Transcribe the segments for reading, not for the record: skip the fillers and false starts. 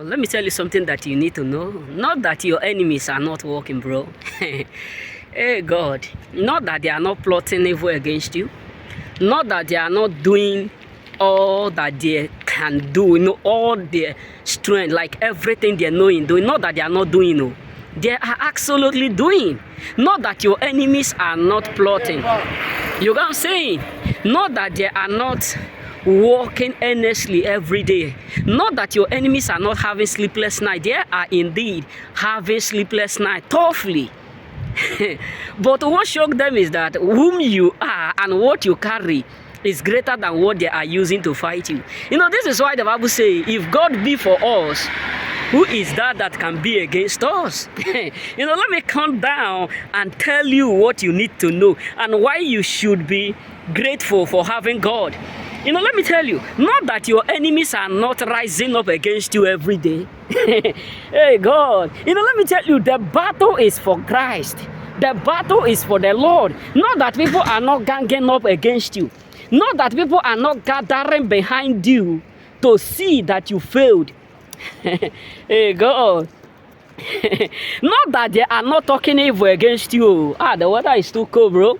Well, let me tell you something that you need to know. Not that your enemies are not working, bro. Hey, God. Not that they are not plotting evil against you. Not that they are not doing all that they can do, all their strength, like everything they're knowing, doing. Not that they are not doing, no. They are absolutely doing. Not that your enemies are not plotting. You know what I'm saying? Not that they are not working earnestly every day. Not that your enemies are not having sleepless night. They are indeed having sleepless night toughly. But what shocked them is that whom you are and what you carry is greater than what they are using to fight you. This is why the Bible says, if God be for us, who is that can be against us? Let me come down and tell you what you need to know and why you should be grateful for having God. Let me tell you, not that your enemies are not rising up against you every day. Hey, God. Let me tell you, the battle is for Christ. The battle is for the Lord. Not that people are not ganging up against you. Not that people are not gathering behind you to see that you failed. Hey, God. Not that they are not talking evil against you. The weather is too cold, bro.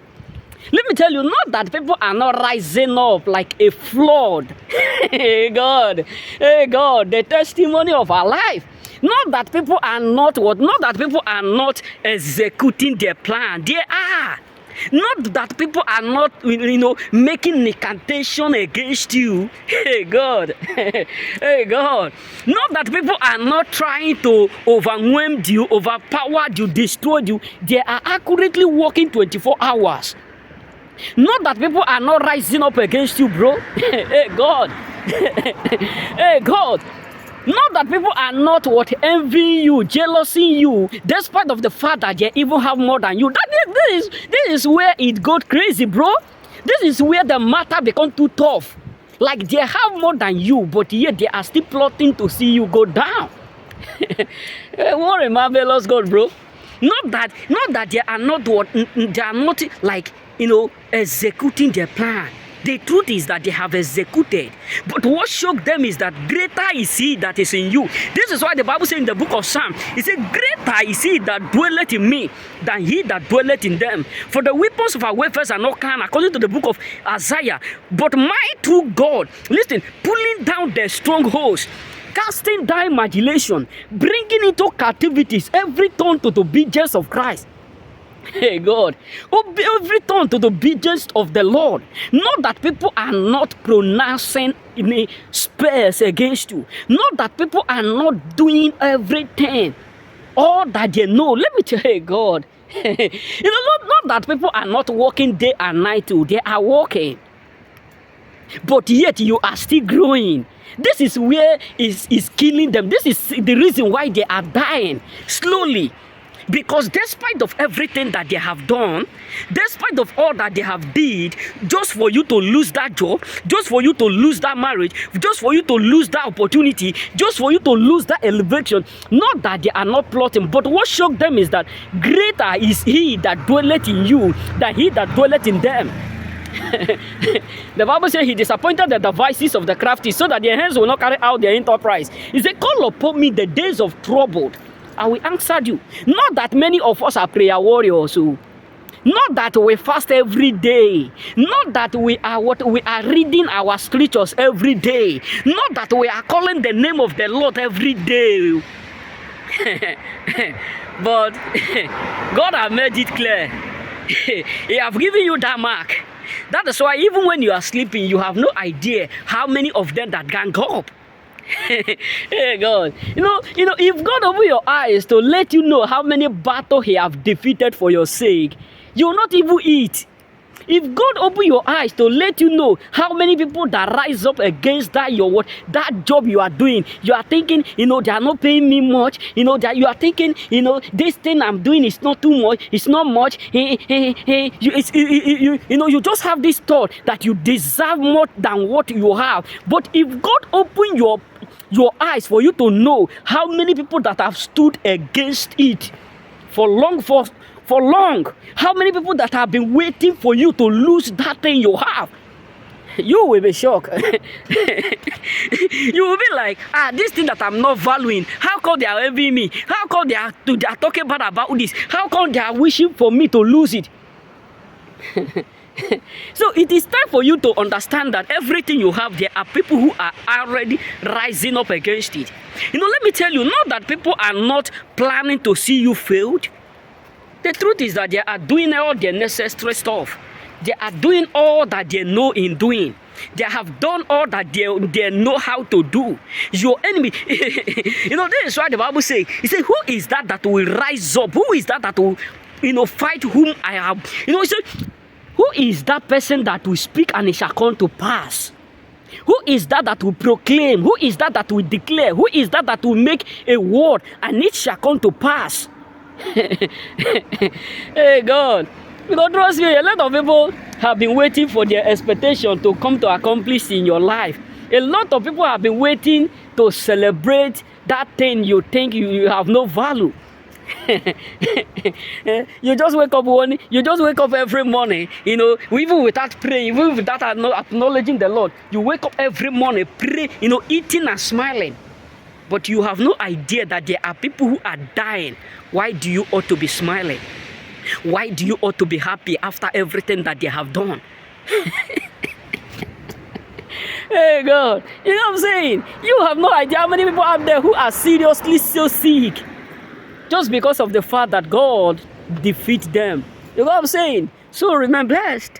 Let me tell you, not that people are not rising up like a flood. Hey, God. Hey, God, the testimony of our life. Not that people are not what? Not that people are not executing their plan. They are. Not that people are not, making incantation against you. Hey, God. Hey, God. Not that people are not trying to overwhelm you, overpower you, destroy you. They are accurately working 24 hours. Not that people are not rising up against you, bro. Hey, God. Hey, God. Not that people are not envying you, jealousing you, despite of the fact that they even have more than you. This is where it got crazy, bro. This is where the matter becomes too tough. Like they have more than you, but yet they are still plotting to see you go down. What a marvelous God, bro. Not that they are not like executing their plan. The truth is that they have executed. But what shocked them is that greater is he that is in you. This is why the Bible says in the book of Psalms, it says, greater is he that dwelleth in me than he that dwelleth in them. For the weapons of our warfare are not carnal, according to the book of Isaiah, but mighty through God. Listen, pulling down the strongholds, casting down imagination, bringing into captivities every tongue to the obedience of Christ. Hey, God, every tongue to the obedience of the Lord. Not that people are not pronouncing spells against you. Not that people are not doing everything, all that they know. Let me tell you, God. Not that people are not working day and night too. They are working. But yet you are still growing. This is where is killing them. This is the reason why they are dying slowly. Because despite of everything that they have done, despite of all that they have did, just for you to lose that job, just for you to lose that marriage, just for you to lose that opportunity, just for you to lose that elevation, not that they are not plotting, but what shocked them is that greater is he that dwelleth in you than he that dwelleth in them. The Bible says he disappointed the devices of the crafty so that their hands will not carry out their enterprise. He said, call upon me the days of trouble, I will answer you. Not that many of us are prayer warriors. Not that we fast every day. Not that we are reading our scriptures every day. Not that we are calling the name of the Lord every day. But God has made it clear. He has given you that mark. That is why even when you are sleeping, you have no idea how many of them that gang up. Hey, God. If God open your eyes to let you know how many battles he have defeated for your sake, you will not even eat. If God open your eyes to let you know how many people that rise up against that job you are doing, you are thinking, they are not paying me much, that you are thinking, this thing I'm doing is not too much, it's not much, you just have this thought that you deserve more than what you have. But if God open your eyes for you to know how many people that have stood against it for long, how many people that have been waiting for you to lose that thing you have, You will be shocked. You will be like, this thing that I'm not valuing, how come they are envying me? How come they are talking bad about this? How come they are wishing for me to lose it? So it is time for you to understand that everything you have, there are people who are already rising up against it. Let me tell you, not that people are not planning to see you failed. The truth is that they are doing all their necessary stuff. They are doing all that they know in doing. They have done all that they know how to do. Your enemy, this is why the Bible says, it says, who is that will rise up? Who is that will, fight whom I have? It says, who is that person that will speak and it shall come to pass? Who is that will proclaim? Who is that will declare? Who is that will make a word and it shall come to pass? Hey, God. Because trust me, a lot of people have been waiting for their expectation to come to accomplish in your life. A lot of people have been waiting to celebrate that thing you think you have no value. You just wake up every morning, even without praying, even without acknowledging the Lord. You wake up every morning, pray, eating and smiling. But you have no idea that there are people who are dying. Why do you ought to be smiling? Why do you ought to be happy after everything that they have done? Hey, God. You know what I'm saying? You have no idea how many people out there who are seriously so sick. Just because of the fact that God defeats them. You know what I'm saying? So remain blessed.